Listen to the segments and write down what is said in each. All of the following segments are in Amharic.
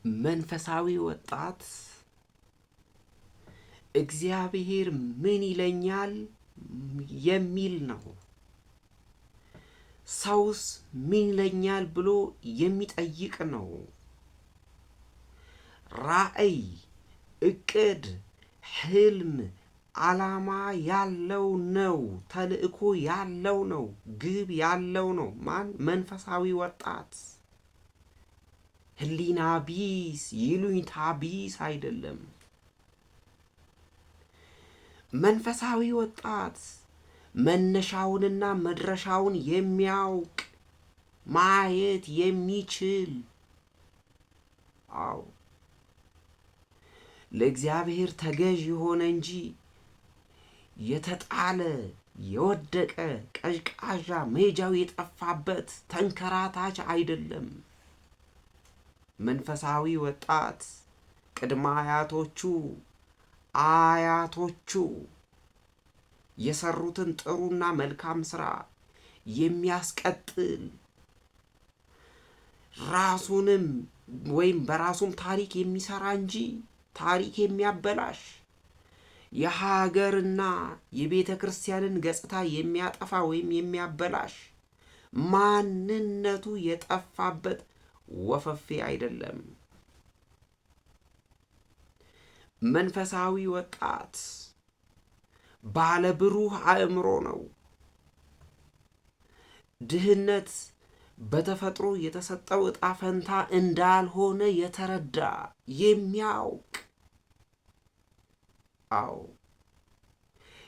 መንፈሳዊ ወጣት እግዚአብሔር ምን ይለኛል የሚል ነው። ሰውስ ምን ይለኛል ብሎ የሚጠይቅ ነው። ራዕይ፣ እቅድ፣ ህልም፣ ዓላማ ያለው ነው። ተልእኮ ያለው ነው። ግብ ያለው ነው። ማን? መንፈሳዊ ወጣት። ህሊና ቢስ፣ ይሉኝታ ቢስ አይደለም። መንፈሳዊ ወጣት መነሻውንና መድረሻውን የሚያውቅ ማየት የሚችል ለእግዚአብሔር ተገዥ የሆነ እንጂ የተጣለ የወደቀ ቀዥቃዣ መሄጃው የጠፋበት ተንከራታች አይደለም። መንፈሳዊ ወጣት ቅድመ አያቶቹ የሰሩትን ጥሩና መልካም ስራ የሚያስቀጥል ራሱንም ወይም በራሱም ታሪክ የሚሰራ እንጂ ታሪክ የሚያበላሽ የሀገርና የቤተ ክርስቲያንን ገጽታ የሚያጠፋ ወይም የሚያበላሽ ማንነቱ የጠፋበት ወፈፌ አይደለም። መንፈሳዊ ወጣት ባለ ብሩህ አእምሮ ነው። ድህነት በተፈጥሮ የተሰጠው ዕጣ ፈንታ እንዳልሆነ የተረዳ የሚያውቅ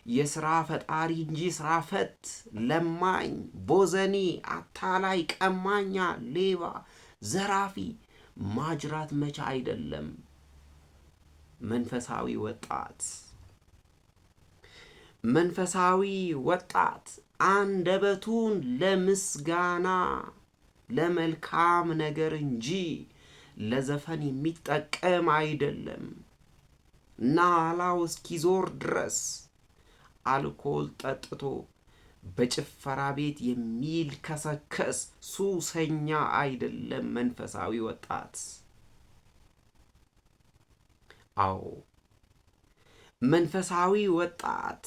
የሥራ ፈጣሪ እንጂ ሥራ ፈት፣ ለማኝ፣ ቦዘኔ፣ አታላይ፣ ቀማኛ፣ ሌባ፣ ዘራፊ፣ ማጅራት መቻ አይደለም። መንፈሳዊ ወጣት አንደበቱን ለምስጋና ለመልካም ነገር እንጂ ለዘፈን የሚጠቀም አይደለም። ናላው እስኪዞር ድረስ አልኮል ጠጥቶ በጭፈራ ቤት የሚልከሰከስ ሱሰኛ አይደለም መንፈሳዊ ወጣት። መንፈሳዊ ወጣት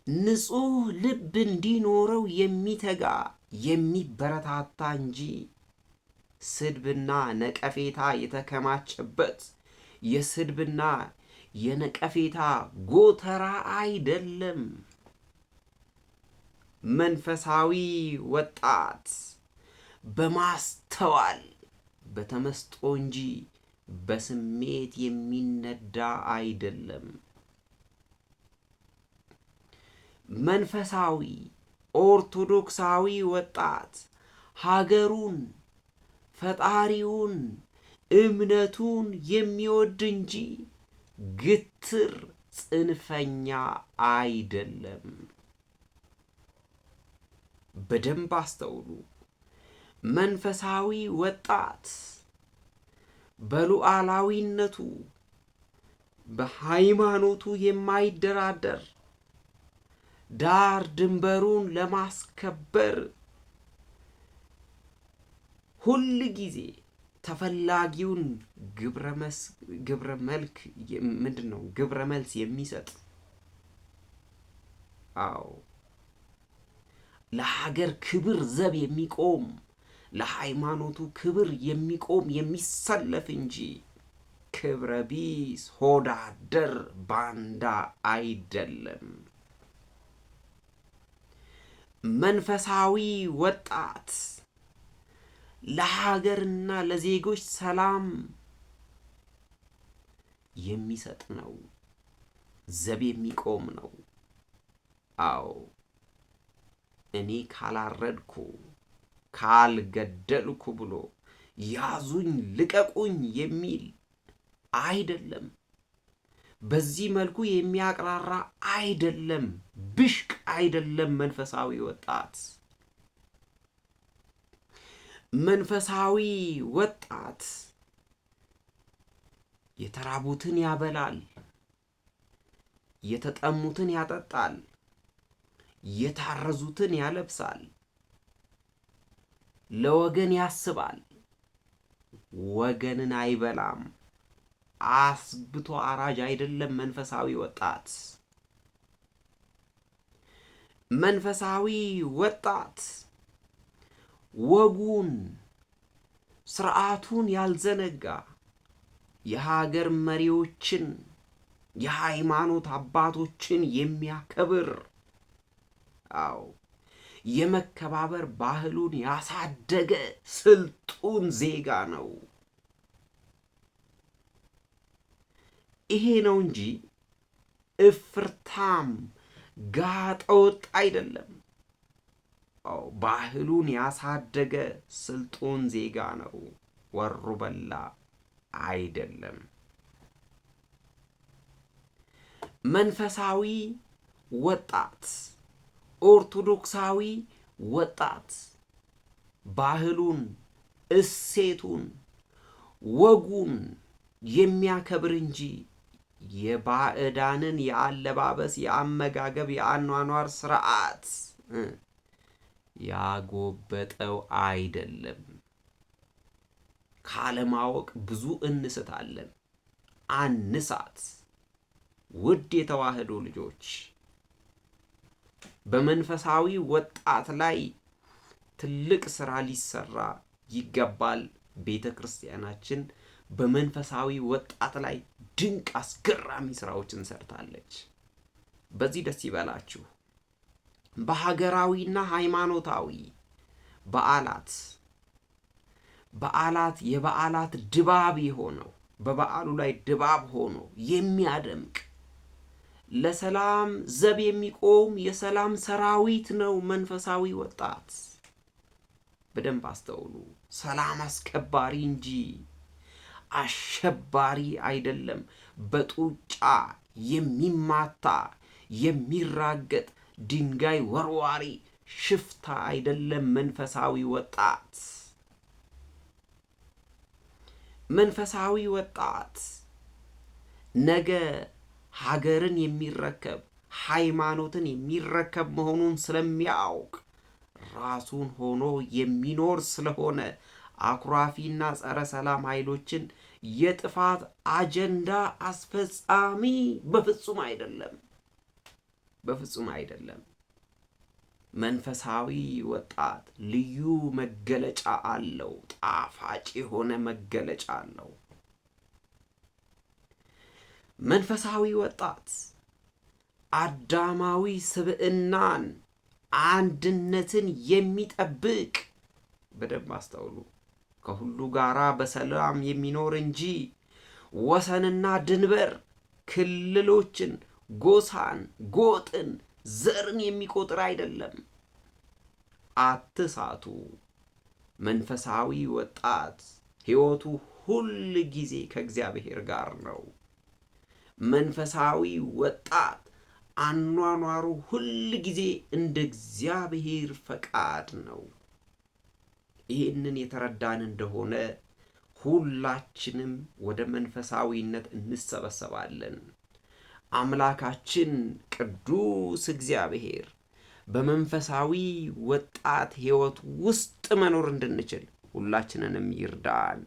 ንጹህ ልብ እንዲኖረው የሚተጋ የሚበረታታ እንጂ ስድብና ነቀፌታ የተከማቸበት የስድብና የነቀፌታ ጎተራ አይደለም። መንፈሳዊ ወጣት በማስተዋል በተመስጦ እንጂ በስሜት የሚነዳ አይደለም። መንፈሳዊ ኦርቶዶክሳዊ ወጣት ሀገሩን፣ ፈጣሪውን፣ እምነቱን የሚወድ እንጂ ግትር ጽንፈኛ አይደለም። በደንብ አስተውሉ። መንፈሳዊ ወጣት በሉዓላዊነቱ በሃይማኖቱ የማይደራደር ዳር ድንበሩን ለማስከበር ሁል ጊዜ ተፈላጊውን ግብረ መልስ የሚሰጥ ለሀገር ክብር ዘብ የሚቆም ለሃይማኖቱ ክብር የሚቆም የሚሰለፍ እንጂ ክብረ ቢስ ሆዳደር ባንዳ አይደለም። መንፈሳዊ ወጣት ለሀገርና ለዜጎች ሰላም የሚሰጥ ነው፣ ዘብ የሚቆም ነው። እኔ ካላረድኩ ካልገደልኩ ብሎ ያዙኝ ልቀቁኝ የሚል አይደለም። በዚህ መልኩ የሚያቅራራ አይደለም። ብሽቅ አይደለም። መንፈሳዊ ወጣት የተራቡትን ያበላል፣ የተጠሙትን ያጠጣል፣ የታረዙትን ያለብሳል፣ ለወገን ያስባል፣ ወገንን አይበላም። አስብቶ አራጅ አይደለም መንፈሳዊ ወጣት። መንፈሳዊ ወጣት ወጉን ስርዓቱን ያልዘነጋ የሀገር መሪዎችን የሃይማኖት አባቶችን የሚያከብር የመከባበር ባህሉን ያሳደገ ስልጡን ዜጋ ነው። ይሄ ነው እንጂ እፍርታም ጋጠወጥ አይደለም። ባህሉን ያሳደገ ስልጡን ዜጋ ነው። ወሮ በላ አይደለም። መንፈሳዊ ወጣት ኦርቶዶክሳዊ ወጣት ባህሉን፣ እሴቱን፣ ወጉን የሚያከብር እንጂ የባዕዳንን የአለባበስ፣ የአመጋገብ፣ የአኗኗር ስርዓት ያጎበጠው አይደለም። ካለማወቅ ብዙ እንስታለን። አንሳት። ውድ የተዋህዶ ልጆች በመንፈሳዊ ወጣት ላይ ትልቅ ስራ ሊሰራ ይገባል። ቤተ ክርስቲያናችን በመንፈሳዊ ወጣት ላይ ድንቅ አስገራሚ ስራዎችን ሰርታለች። በዚህ ደስ ይበላችሁ። በሀገራዊና ሃይማኖታዊ በዓላት የበዓላት ድባብ የሆነው በበዓሉ ላይ ድባብ ሆኖ የሚያደምቅ ለሰላም ዘብ የሚቆም የሰላም ሰራዊት ነው መንፈሳዊ ወጣት። በደንብ አስተውሉ። ሰላም አስከባሪ እንጂ አሸባሪ አይደለም። በጡጫ የሚማታ የሚራገጥ ድንጋይ ወርዋሪ ሽፍታ አይደለም መንፈሳዊ ወጣት። መንፈሳዊ ወጣት ነገ ሀገርን የሚረከብ ሃይማኖትን የሚረከብ መሆኑን ስለሚያውቅ ራሱን ሆኖ የሚኖር ስለሆነ አኩራፊና ጸረ ሰላም ኃይሎችን የጥፋት አጀንዳ አስፈጻሚ በፍጹም አይደለም። መንፈሳዊ ወጣት ልዩ መገለጫ አለው። ጣፋጭ የሆነ መገለጫ አለው። መንፈሳዊ ወጣት አዳማዊ ስብዕናን፣ አንድነትን የሚጠብቅ በደንብ አስተውሉ። ከሁሉ ጋራ በሰላም የሚኖር እንጂ ወሰንና ድንበር፣ ክልሎችን፣ ጎሳን፣ ጎጥን፣ ዘርን የሚቆጥር አይደለም። አትሳቱ። መንፈሳዊ ወጣት ሕይወቱ ሁል ጊዜ ከእግዚአብሔር ጋር ነው። መንፈሳዊ ወጣት አኗኗሩ ሁል ጊዜ እንደ እግዚአብሔር ፈቃድ ነው። ይህንን የተረዳን እንደሆነ ሁላችንም ወደ መንፈሳዊነት እንሰበሰባለን። አምላካችን ቅዱስ እግዚአብሔር በመንፈሳዊ ወጣት ሕይወት ውስጥ መኖር እንድንችል ሁላችንንም ይርዳን።